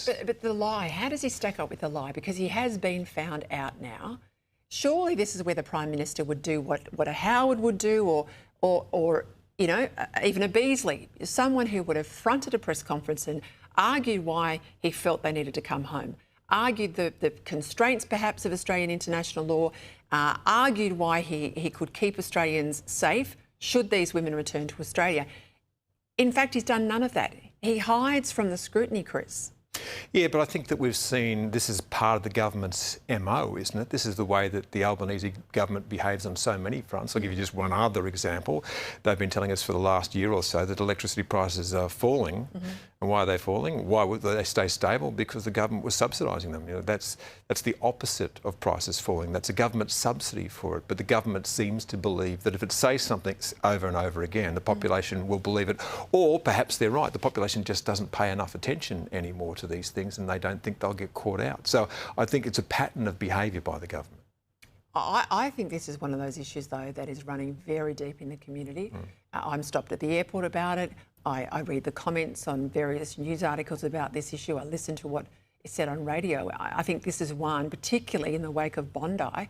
choice. But the lie, how does he stack up with the lie? Because he has been found out now. Surely this is where the Prime Minister would do what a Howard would do, or you know, even a Beazley, someone who would have fronted a press conference and argued why he felt they needed to come home, argued the constraints perhaps of Australian international law, argued why he could keep Australians safe should these women return to Australia. In fact, he's done none of that. He hides from the scrutiny, Chris. Yeah, but I think that we've seen this is part of the government's MO, isn't it? This is the way that the Albanese government behaves on so many fronts. I'll give you just one other example. They've been telling us for the last year or so that electricity prices are falling. And why are they falling? Why would they stay stable? Because the government was subsidising them. You know, that's the opposite of prices falling. That's a government subsidy for it. But the government seems to believe that if it says something over and over again, the population will believe it. Or perhaps they're right. The population just doesn't pay enough attention anymore to these things and they don't think they'll get caught out. So I think it's a pattern of behaviour by the government. I think this is one of those issues, though, that is running very deep in the community. I'm stopped at the airport about it. I read the comments on various news articles about this issue. I listen to what is said on radio. I think this is one, particularly in the wake of Bondi,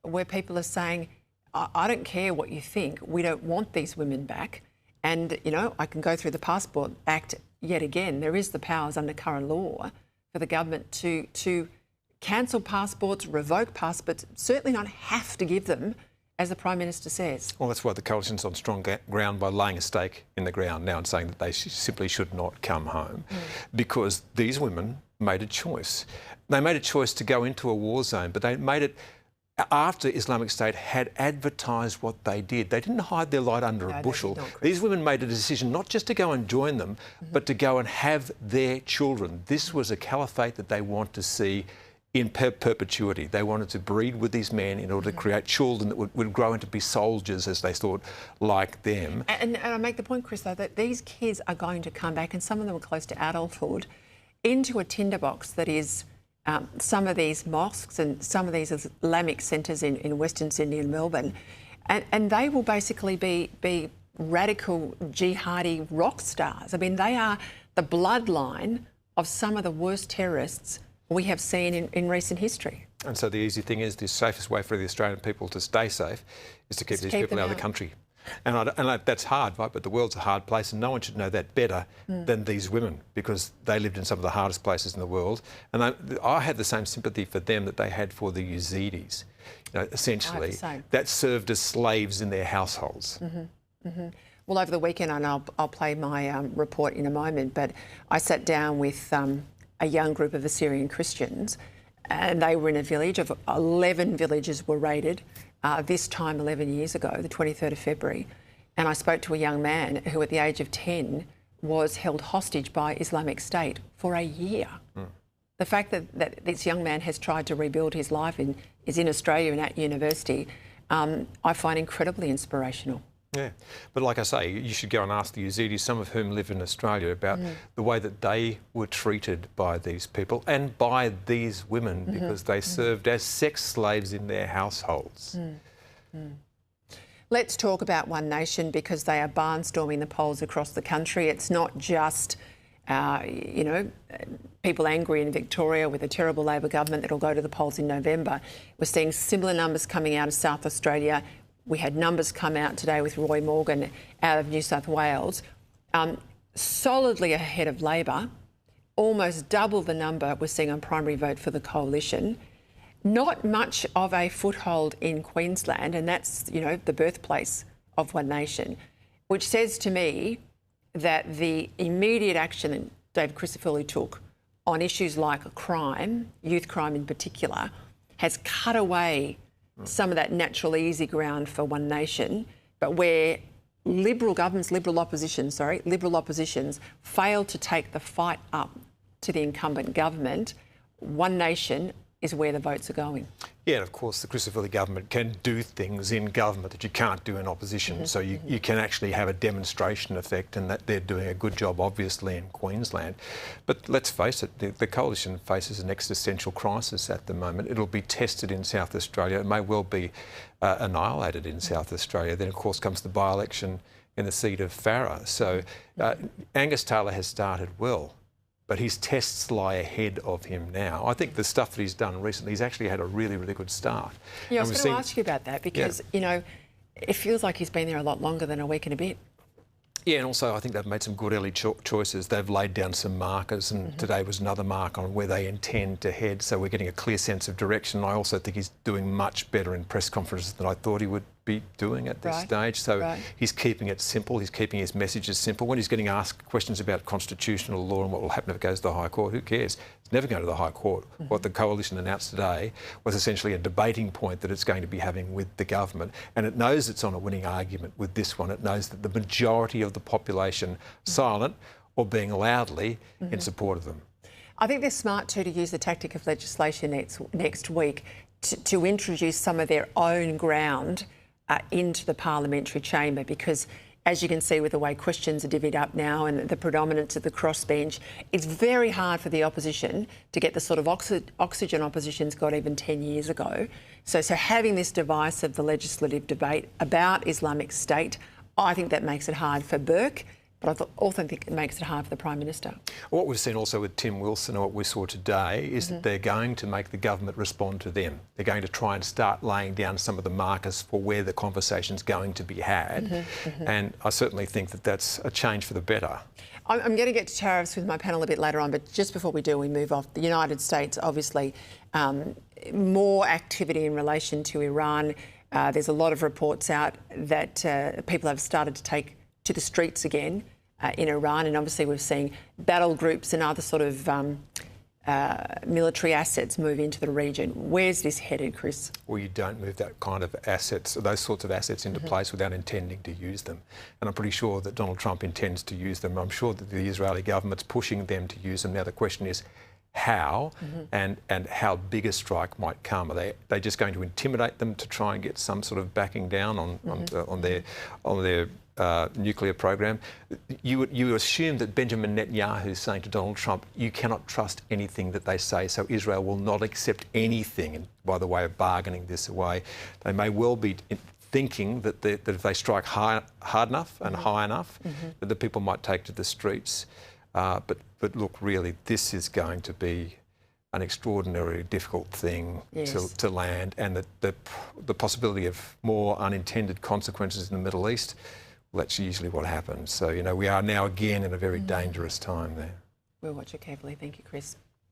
where people are saying, I don't care what you think, we don't want these women back. And, you know, I can go through the Passport Act yet again. There is the powers under current law for the government to cancel passports, revoke passports, certainly not have to give them, as the Prime Minister says. Well, that's why the coalition's on strong ground by laying a stake in the ground now and saying that they simply should not come home because these women made a choice. They made a choice to go into a war zone, but they made it after Islamic State had advertised what they did. They didn't hide their light under a bushel. These women made a decision not just to go and join them, but to go and have their children. This was a caliphate that they want to see in perpetuity. They wanted to breed with these men in order to create children that would grow into be soldiers, as they thought, like them. And I make the point, Chris, though, that these kids are going to come back, and some of them are close to adulthood, into a tinderbox that is some of these mosques and some of these Islamic centres in Western Sydney and Melbourne. And they will basically be radical jihadi rock stars. I mean, they are the bloodline of some of the worst terrorists we have seen in recent history. And so the easy thing is the safest way for the Australian people to stay safe is to keep these people out of the country. And that's hard, right? But the world's a hard place and no one should know that better than these women because they lived in some of the hardest places in the world. And I had the same sympathy for them that they had for the Yazidis. You know, essentially, that served as slaves in their households. Well, over the weekend, and I'll play my report in a moment, but I sat down with a young group of Assyrian Christians and they were in a village of 11 villages were raided this time 11 years ago, the 23rd of February. And I spoke to a young man who at the age of 10 was held hostage by Islamic State for a year. The fact that this young man has tried to rebuild his life and is in Australia and at university, I find incredibly inspirational. Yeah, but like I say, you should go and ask the Yazidis, some of whom live in Australia, about the way that they were treated by these people and by these women because they served as sex slaves in their households. Let's talk about One Nation because they are barnstorming the polls across the country. It's not just, you know, people angry in Victoria with a terrible Labor government that'll go to the polls in November. We're seeing similar numbers coming out of South Australia. We had numbers come out today with Roy Morgan out of New South Wales, solidly ahead of Labor, almost double the number we're seeing on primary vote for the coalition. Not much of a foothold in Queensland, and that's, you know, the birthplace of One Nation, which says to me that the immediate action that David Crisafulli took on issues like crime, youth crime in particular, has cut away some of that natural easy ground for One Nation, but where Liberal oppositions fail to take the fight up to the incumbent government, One Nation is where the votes are going. Yeah, and of course the Crisafulli government can do things in government that you can't do in opposition, so you can actually have a demonstration effect, and that they're doing a good job obviously in Queensland. But let's face it, the coalition faces an existential crisis at the moment. It'll be tested in South Australia. It may well be annihilated in South Australia. Then of course comes the by-election in the seat of Farrer. So Angus Taylor has started well but his tests lie ahead of him now. I think the stuff that he's done recently, he's actually had a really, really good start. Yeah, I was going to ask you about that because, you know, it feels like he's been there a lot longer than a week and a bit. Yeah, and also I think they've made some good early choices. They've laid down some markers, and today was another mark on where they intend to head, so we're getting a clear sense of direction. I also think he's doing much better in press conferences than I thought he would be doing at this stage. So he's keeping it simple, he's keeping his messages simple. When he's getting asked questions about constitutional law and what will happen if it goes to the High Court, who cares? It's never going to the High Court. What the Coalition announced today was essentially a debating point that it's going to be having with the government, and it knows it's on a winning argument with this one. It knows that the majority of the population silent or being loudly in support of them. I think they're smart too to use the tactic of legislation next week to introduce some of their own ground into the parliamentary chamber, because as you can see with the way questions are divvied up now and the predominance of the crossbench, it's very hard for the opposition to get the sort of oxygen opposition's got even 10 years ago. So having this device of the legislative debate about Islamic State, I think that makes it hard for Burke, but I also think it makes it hard for the Prime Minister. What we've seen also with Tim Wilson and what we saw today is that they're going to make the government respond to them. They're going to try and start laying down some of the markers for where the conversation's going to be had. And I certainly think that that's a change for the better. I'm going to get to tariffs with my panel a bit later on, but just before we do, we move off. The United States, obviously, more activity in relation to Iran. There's a lot of reports out that people have started to take to the streets again in Iran, and obviously we've seen battle groups and other sort of military assets move into the region. Where's this headed, Chris? Well, you don't move that kind of assets, those sorts of assets into place without intending to use them. And I'm pretty sure that Donald Trump intends to use them. I'm sure that the Israeli government's pushing them to use them. Now the question is how and how big a strike might come. Are they just going to intimidate them to try and get some sort of backing down on their nuclear program? You assume that Benjamin Netanyahu is saying to Donald Trump, you cannot trust anything that they say, so Israel will not accept anything by the way of bargaining this away. They may well be thinking that if they strike hard enough and high enough, that the people might take to the streets. But look, really, this is going to be an extraordinarily difficult thing to land, and the possibility of more unintended consequences in the Middle East, well, that's usually what happens. So, you know, we are now again in a very dangerous time there. We'll watch it carefully. Thank you, Chris.